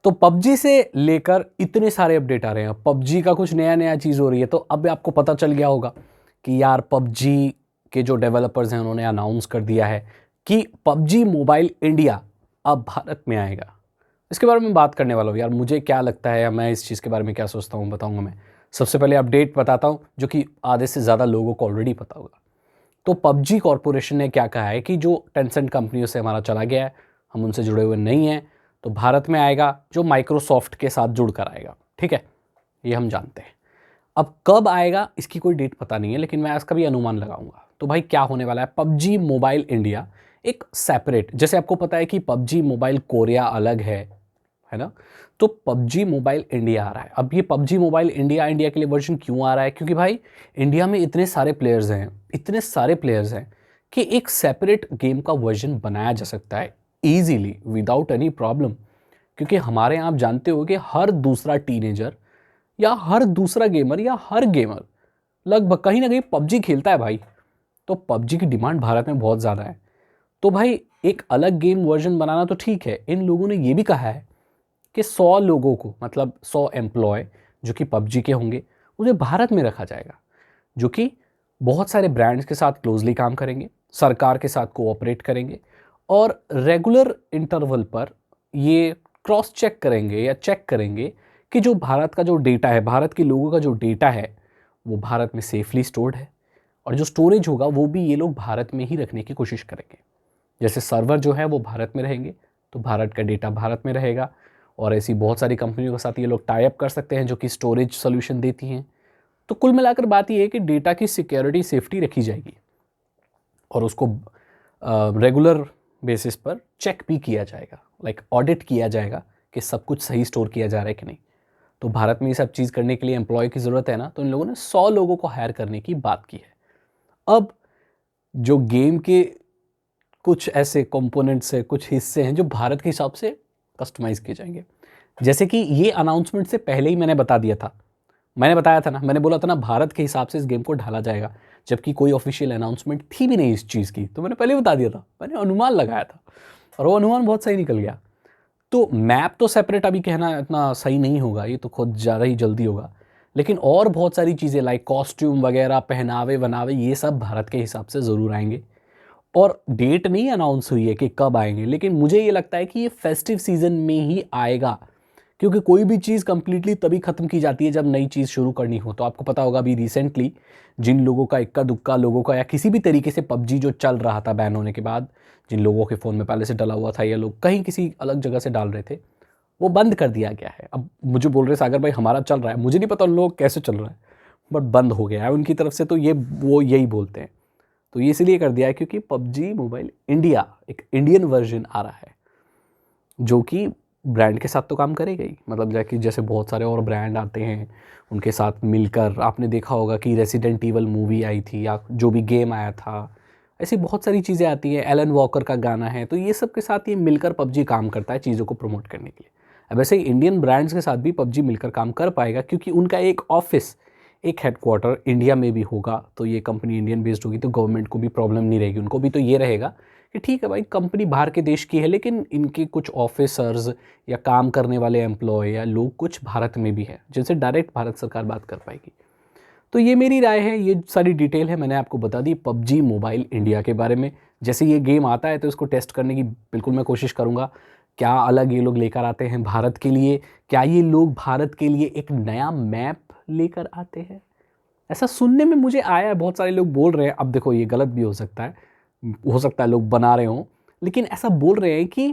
तो पबजी से लेकर इतने सारे अपडेट आ रहे हैं। पबजी का कुछ नया नया चीज़ हो रही है, तो अब आपको पता चल गया होगा कि यार पबजी के जो डेवलपर्स हैं उन्होंने अनाउंस कर दिया है कि पबजी मोबाइल इंडिया अब भारत में आएगा। इसके बारे में बात करने वाला हूँ यार, मुझे क्या लगता है या मैं इस चीज़ के बारे में क्या सोचता हूँ बताऊँगा मैं। सबसे पहले अपडेट बताता हूँ जो कि आधे से ज़्यादा लोगों को ऑलरेडी पता होगा। तो पबजी कॉरपोरेशन ने क्या कहा है कि जो टेंसेंट कंपनियों से हमारा चला गया है, हम उनसे जुड़े हुए नहीं हैं, तो भारत में आएगा जो माइक्रोसॉफ्ट के साथ जुड़ कर आएगा। ठीक है, ये हम जानते हैं। अब कब आएगा इसकी कोई डेट पता नहीं है, लेकिन मैं इसका भी अनुमान लगाऊंगा। तो भाई क्या होने वाला है, पबजी मोबाइल इंडिया एक सेपरेट, जैसे आपको पता है कि पबजी मोबाइल कोरिया अलग है ना। तो पबजी मोबाइल इंडिया आ रहा है। अब ये पबजी मोबाइल इंडिया इंडिया के लिए वर्जन क्यों आ रहा है, क्योंकि भाई इंडिया में इतने सारे प्लेयर्स हैं कि एक सेपरेट गेम का वर्जन बनाया जा सकता है ईजीली विदाउट एनी प्रॉब्लम। क्योंकि हमारे यहाँ आप जानते हो कि हर दूसरा टीनेजर या हर दूसरा गेमर या हर गेमर लगभग कहीं ना कहीं पबजी खेलता है भाई। तो पबजी की डिमांड भारत में बहुत ज़्यादा है। तो भाई एक अलग गेम वर्जन बनाना तो ठीक है, इन लोगों ने ये भी कहा है कि 100 लोगों को, मतलब 100 एम्प्लॉय जो कि पबजी के होंगे, उन्हें भारत में रखा जाएगा, जो कि बहुत सारे ब्रांड्स के साथ क्लोजली काम करेंगे, सरकार के साथ कोऑपरेट करेंगे और रेगुलर इंटरवल पर ये क्रॉस चेक करेंगे या चेक करेंगे कि जो भारत का जो डेटा है, भारत के लोगों का जो डेटा है, वो भारत में सेफली स्टोर्ड है। और जो स्टोरेज होगा वो भी ये लोग भारत में ही रखने की कोशिश करेंगे। जैसे सर्वर जो है वो भारत में रहेंगे, तो भारत का डेटा भारत में रहेगा। और ऐसी बहुत सारी कंपनियों के साथ ये लोग टाई अप कर सकते हैं जो कि स्टोरेज सोल्यूशन देती हैं। तो कुल मिलाकर बात ये है कि डेटा की सिक्योरिटी सेफ्टी रखी जाएगी और उसको रेगुलर बेसिस पर चेक भी किया जाएगा, लाइक ऑडिट किया जाएगा कि सब कुछ सही स्टोर किया जा रहा है कि नहीं। तो भारत में ये सब चीज़ करने के लिए एम्प्लॉय की ज़रूरत है ना, तो इन लोगों ने 100 लोगों को हायर करने की बात की है। अब जो गेम के कुछ ऐसे कंपोनेंट्स हैं, कुछ हिस्से हैं जो भारत के हिसाब से कस्टमाइज़ किए जाएंगे। जैसे कि ये अनाउंसमेंट से पहले ही मैंने बता दिया था, मैंने बताया था ना, मैंने बोला था ना भारत के हिसाब से इस गेम को ढाला जाएगा, जबकि कोई ऑफिशियल अनाउंसमेंट थी भी नहीं इस चीज़ की। तो मैंने पहले ही बता दिया था, मैंने अनुमान लगाया था और वो अनुमान बहुत सही निकल गया। तो मैप तो सेपरेट अभी कहना इतना सही नहीं होगा, ये तो खुद ज़्यादा ही जल्दी होगा। लेकिन और बहुत सारी चीज़ें लाइक कॉस्ट्यूम वगैरह, पहनावे वनावे, ये सब भारत के हिसाब से ज़रूर आएंगे। और डेट नहीं अनाउंस हुई है कि कब आएंगे, लेकिन मुझे ये लगता है कि ये फेस्टिव सीजन में ही आएगा। क्योंकि कोई भी चीज़ कंप्लीटली तभी ख़त्म की जाती है जब नई चीज़ शुरू करनी हो। तो आपको पता होगा अभी रिसेंटली जिन लोगों का, इक्का दुक्का लोगों का, या किसी भी तरीके से पबजी जो चल रहा था बैन होने के बाद, जिन लोगों के फ़ोन में पहले से डला हुआ था या लोग कहीं किसी अलग जगह से डाल रहे थे, वो बंद कर दिया गया है। अब मुझे बोल रहे सागर भाई हमारा चल रहा है, मुझे नहीं पता उन लोग कैसे चल रहा है, बट बंद हो गया है उनकी तरफ से। तो ये वो यही बोलते हैं। तो ये इसलिए कर दिया है क्योंकि पबजी मोबाइल इंडिया एक इंडियन वर्जन आ रहा है जो कि ब्रांड के साथ तो काम करेगा ही। मतलब जाकि जैसे बहुत सारे और ब्रांड आते हैं उनके साथ मिलकर, आपने देखा होगा कि रेसिडेंट ईवल मूवी आई थी या जो भी गेम आया था, ऐसी बहुत सारी चीज़ें आती हैं। एलन वॉकर का गाना है, तो ये सब के साथ ये मिलकर पबजी काम करता है चीज़ों को प्रमोट करने के लिए। अब ऐसे ही इंडियन ब्रांड्स के साथ भी पबजी मिलकर काम कर पाएगा क्योंकि उनका एक ऑफिस, एक हेडक्वार्टर इंडिया में भी होगा। तो ये कंपनी इंडियन बेस्ड होगी तो गवर्नमेंट को भी प्रॉब्लम नहीं रहेगी। उनको भी तो ये रहेगा कि ठीक है भाई कंपनी बाहर के देश की है, लेकिन इनके कुछ ऑफिसर्स या काम करने वाले एम्प्लॉय या लोग कुछ भारत में भी है जिनसे डायरेक्ट भारत सरकार बात कर पाएगी। तो ये मेरी राय है, ये सारी डिटेल है मैंने आपको बता दी पबजी मोबाइल इंडिया के बारे में। जैसे ये गेम आता है तो इसको टेस्ट करने की बिल्कुल मैं कोशिश करूँगा। क्या अलग ये लोग लेकर आते हैं भारत के लिए, क्या ये लोग भारत के लिए एक नया मैप लेकर आते हैं, ऐसा सुनने में मुझे आया है। बहुत सारे लोग बोल रहे हैं, अब देखो ये गलत भी हो सकता है लोग बना रहे हों, लेकिन ऐसा बोल रहे हैं कि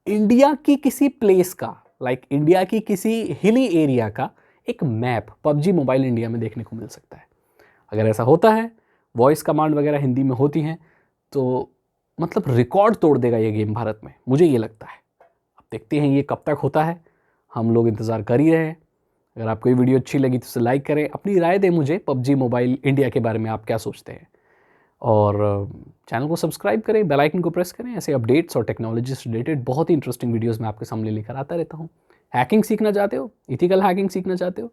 इंडिया की किसी प्लेस का, लाइक इंडिया की किसी हिली एरिया का एक मैप पबजी मोबाइल इंडिया में देखने को मिल सकता है। अगर ऐसा होता है, वॉइस कमांड वगैरह हिंदी में होती हैं, तो मतलब रिकॉर्ड तोड़ देगा ये गेम भारत में, मुझे ये लगता है। अब देखते हैं ये कब तक होता है, हम लोग इंतज़ार कर ही रहे हैं। अगर आपको ये वीडियो अच्छी लगी तो इसे लाइक करें, अपनी राय दें मुझे पबजी मोबाइल इंडिया के बारे में आप क्या सोचते हैं, और चैनल को सब्सक्राइब करें, बेल आइकन को प्रेस करें। ऐसे अपडेट्स और टेक्नोलॉजी से रिलेटेड बहुत ही इंटरेस्टिंग वीडियोस मैं आपके सामने लेकर आता रहता हूँ। हैकिंग सीखना चाहते हो, इथिकल हैकिंग सीखना चाहते हो,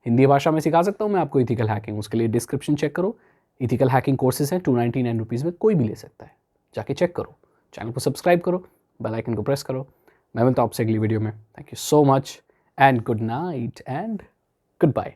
हिंदी भाषा में सिखा सकता हूँ मैं आपको इथिकल हैकिंग। उसके लिए डिस्क्रिप्शन चेक करो, इथिकल हैकिंग कोर्सेज हैं 299 रुपीज़ में, कोई भी ले सकता है, जाके चेक करो। चैनल को सब्सक्राइब करो, बेल आइकन को प्रेस करो। मैं मिलता हूँ आपसे अगली वीडियो में। Thank you so much and good night and good bye.